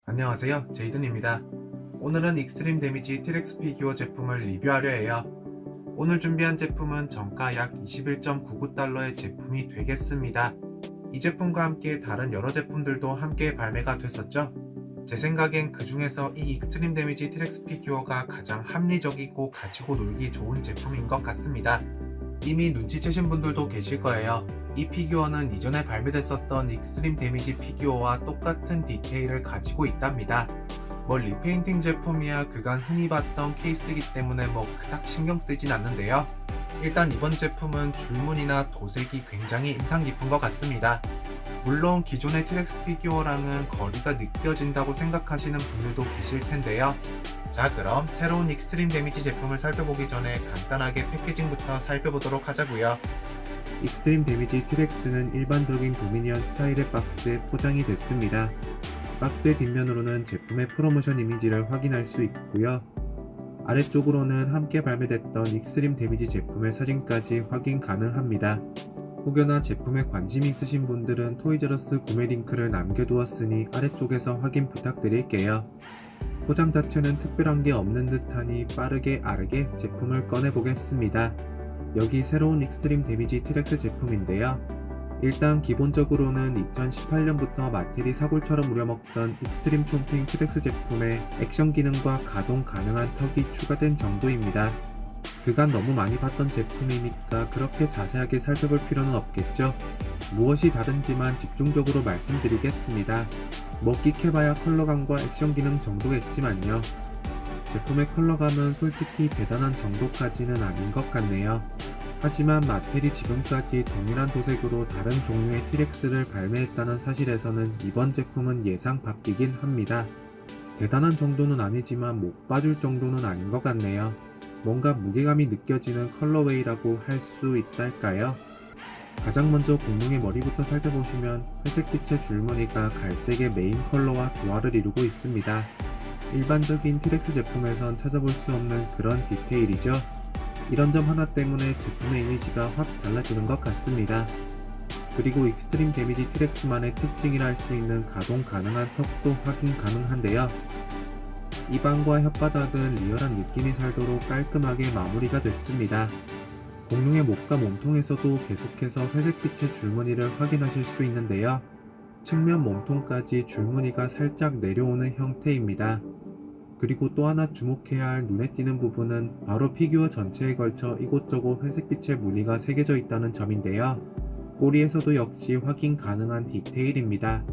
안녕하세요, 제이든입니다. 오늘은 익스트림 데미지 T-Rex 피규어 제품을 리뷰하려 해요. 오늘 준비한 제품은 정가 약 21.99달러의 제품이 되겠습니다. 이 제품과 함께 다른 여러 제품들도 함께 발매가 됐었죠. 제 생각엔 그 중에서 이 익스트림 데미지 T-Rex 피규어가 가장 합리적이고 가지고 놀기 좋은 제품인 것 같습니다. 이미 눈치채신 분들도 계실 거예요. 이 피규어는 이전에 발매됐었던 익스트림 데미지 피규어와 똑같은 디테일을 가지고 있답니다. 리페인팅 제품이야 그간 흔히 봤던 케이스이기 때문에 그닥 신경 쓰진 않는데요. 일단 이번 제품은 줄무늬나 도색이 굉장히 인상 깊은 것 같습니다. 물론 기존의 T-Rex 피규어랑은 거리가 느껴진다고 생각하시는 분들도 계실 텐데요. 자, 그럼 새로운 익스트림 데미지 제품을 살펴보기 전에 간단하게 패키징부터 살펴보도록 하자고요. 익스트림 데미지 T-Rex는 일반적인 도미니언 스타일의 박스에 포장이 됐습니다. 박스의 뒷면으로는 제품의 프로모션 이미지를 확인할 수 있고요. 아래쪽으로는 함께 발매됐던 익스트림 데미지 제품의 사진까지 확인 가능합니다. 혹여나 제품에 관심이 있으신 분들은 토이저러스 구매 링크를 남겨두었으니 아래쪽에서 확인 부탁드릴게요. 포장 자체는 특별한 게 없는 듯하니 빠르게 아르게 제품을 꺼내보겠습니다. 여기 새로운 익스트림 데미지 T-Rex 제품인데요. 일단 기본적으로는 2018년부터 마텔이 사골처럼 우려먹던 익스트림 촘핑 T-Rex 제품에 액션 기능과 가동 가능한 턱이 추가된 정도입니다. 그간 너무 많이 봤던 제품이니까 그렇게 자세하게 살펴볼 필요는 없겠죠. 무엇이 다른지만 집중적으로 말씀드리겠습니다. 먹기해봐야 컬러감과 액션 기능 정도겠지만요. 제품의 컬러감은 솔직히 대단한 정도까지는 아닌 것 같네요. 하지만 마텔이 지금까지 동일한 도색으로 다른 종류의 T-Rex를 발매했다는 사실에서는 이번 제품은 예상 밖이긴 합니다. 대단한 정도는 아니지만 못 봐줄 정도는 아닌 것 같네요. 뭔가 무게감이 느껴지는 컬러웨이라고 할 수 있달까요? 가장 먼저 공룡의 머리부터 살펴보시면 회색빛의 줄무늬가 갈색의 메인 컬러와 조화를 이루고 있습니다. 일반적인 T-Rex 제품에선 찾아볼 수 없는 그런 디테일이죠. 이런 점 하나 때문에 제품의 이미지가 확 달라지는 것 같습니다. 그리고 익스트림 데미지 T-Rex만의 특징이라 할 수 있는 가동 가능한 턱도 확인 가능한데요. 입안과 혓바닥은 리얼한 느낌이 살도록 깔끔하게 마무리가 됐습니다. 공룡의 목과 몸통에서도 계속해서 회색빛의 줄무늬를 확인하실 수 있는데요. 측면 몸통까지 줄무늬가 살짝 내려오는 형태입니다. 그리고 또 하나 주목해야 할 눈에 띄는 부분은 바로 피규어 전체에 걸쳐 이곳저곳 회색빛의 무늬가 새겨져 있다는 점인데요. 꼬리에서도 역시 확인 가능한 디테일입니다.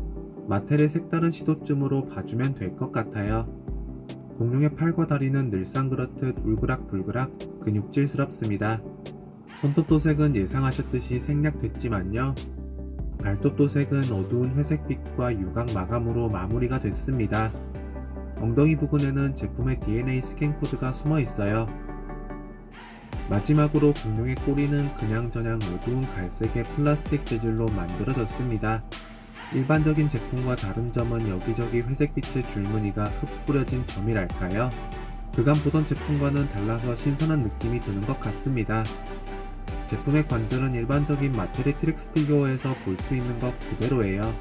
마텔의 색다른 시도쯤으로 봐주면 될 것 같아요. 공룡의 팔과 다리는 늘상 그렇듯 울그락불그락 근육질스럽습니다. 손톱 도색은 예상하셨듯이 생략됐지만요. 발톱 도색은 어두운 회색빛과 유광 마감으로 마무리가 됐습니다. 엉덩이 부분에는 제품의 DNA 스캔 코드가 숨어 있어요. 마지막으로 공룡의 꼬리는 그냥저냥 어두운 갈색의 플라스틱 재질로 만들어졌습니다. 일반적인 제품과 다른 점은 여기저기 회색빛의 줄무늬가 흙 뿌려진 점이랄까요? 그간 보던 제품과는 달라서 신선한 느낌이 드는 것 같습니다. 제품의 관절은 일반적인 마텔의 T-Rex 피규어에서 볼 수 있는 것 그대로예요.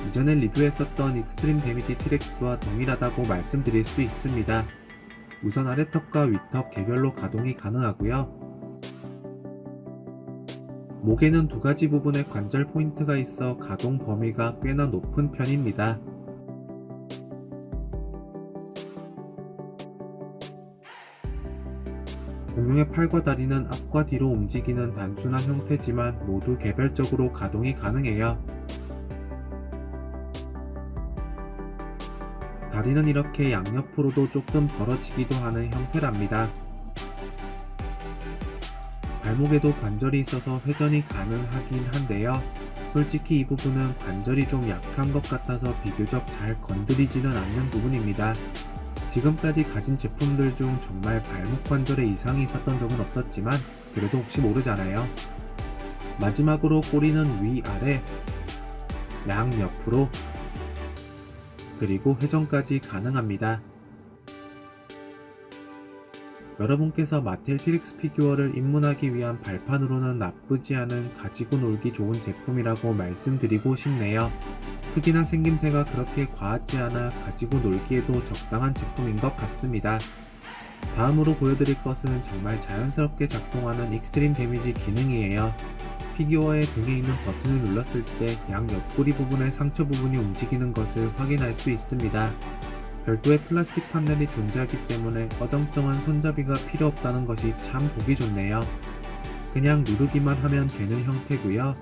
이전에 리뷰했었던 익스트림 데미지 T-Rex와 동일하다고 말씀드릴 수 있습니다. 우선 아래턱과 위턱 개별로 가동이 가능하고요. 목에는 두 가지 부분의 관절 포인트가 있어 가동 범위가 꽤나 높은 편입니다. 공룡의 팔과 다리는 앞과 뒤로 움직이는 단순한 형태지만 모두 개별적으로 가동이 가능해요. 다리는 이렇게 양옆으로도 조금 벌어지기도 하는 형태랍니다. 발목에도 관절이 있어서 회전이 가능하긴 한데요. 솔직히 이 부분은 관절이 좀 약한 것 같아서 비교적 잘 건드리지는 않는 부분입니다. 지금까지 가진 제품들 중 정말 발목 관절에 이상이 있었던 적은 없었지만 그래도 혹시 모르잖아요. 마지막으로 꼬리는 위아래, 양옆으로, 그리고 회전까지 가능합니다. 여러분께서 마텔 T-Rex 피규어를 입문하기 위한 발판으로는 나쁘지 않은 가지고 놀기 좋은 제품이라고 말씀드리고 싶네요. 크기나 생김새가 그렇게 과하지 않아 가지고 놀기에도 적당한 제품인 것 같습니다. 다음으로 보여드릴 것은 정말 자연스럽게 작동하는 익스트림 데미지 기능이에요. 피규어의 등에 있는 버튼을 눌렀을 때 양 옆구리 부분의 상처 부분이 움직이는 것을 확인할 수 있습니다. 별도의 플라스틱 판넬이 존재하기 때문에 어정쩡한 손잡이가 필요 없다는 것이 참 보기 좋네요. 그냥 누르기만 하면 되는 형태고요.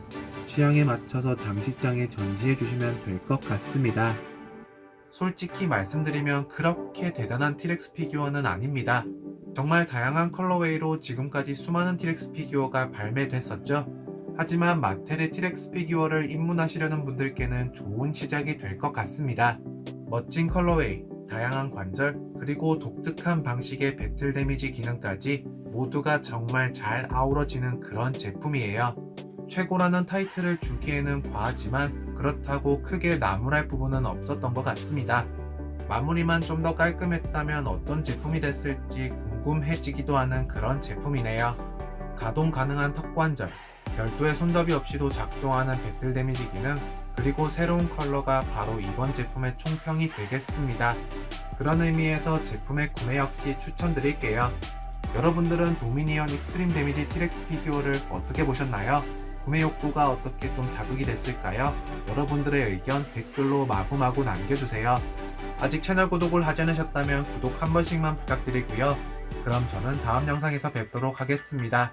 취향에 맞춰서 장식장에 전시해 주시면 될 것 같습니다. 솔직히 말씀드리면 그렇게 대단한 T-Rex 피규어는 아닙니다. 정말 다양한 컬러웨이로 지금까지 수많은 T-Rex 피규어가 발매됐었죠. 하지만 마텔의 T-Rex 피규어를 입문하시려는 분들께는 좋은 시작이 될 것 같습니다. 멋진 컬러웨이, 다양한 관절, 그리고 독특한 방식의 배틀 데미지 기능까지 모두가 정말 잘 아우러지는 그런 제품이에요. 최고라는 타이틀을 주기에는 과하지만 그렇다고 크게 나무랄 부분은 없었던 것 같습니다. 마무리만 좀 더 깔끔했다면 어떤 제품이 됐을지 궁금해지기도 하는 그런 제품이네요. 가동 가능한 턱관절, 별도의 손잡이 없이도 작동하는 배틀 데미지 기능, 그리고 새로운 컬러가 바로 이번 제품의 총평이 되겠습니다. 그런 의미에서 제품의 구매 역시 추천드릴게요. 여러분들은 도미니언 익스트림 데미지 T-Rex 피규어를 어떻게 보셨나요? 구매 욕구가 어떻게 좀 자극이 됐을까요? 여러분들의 의견 댓글로 마구마구 남겨주세요. 아직 채널 구독을 하지 않으셨다면 구독 한 번씩만 부탁드리고요. 그럼 저는 다음 영상에서 뵙도록 하겠습니다.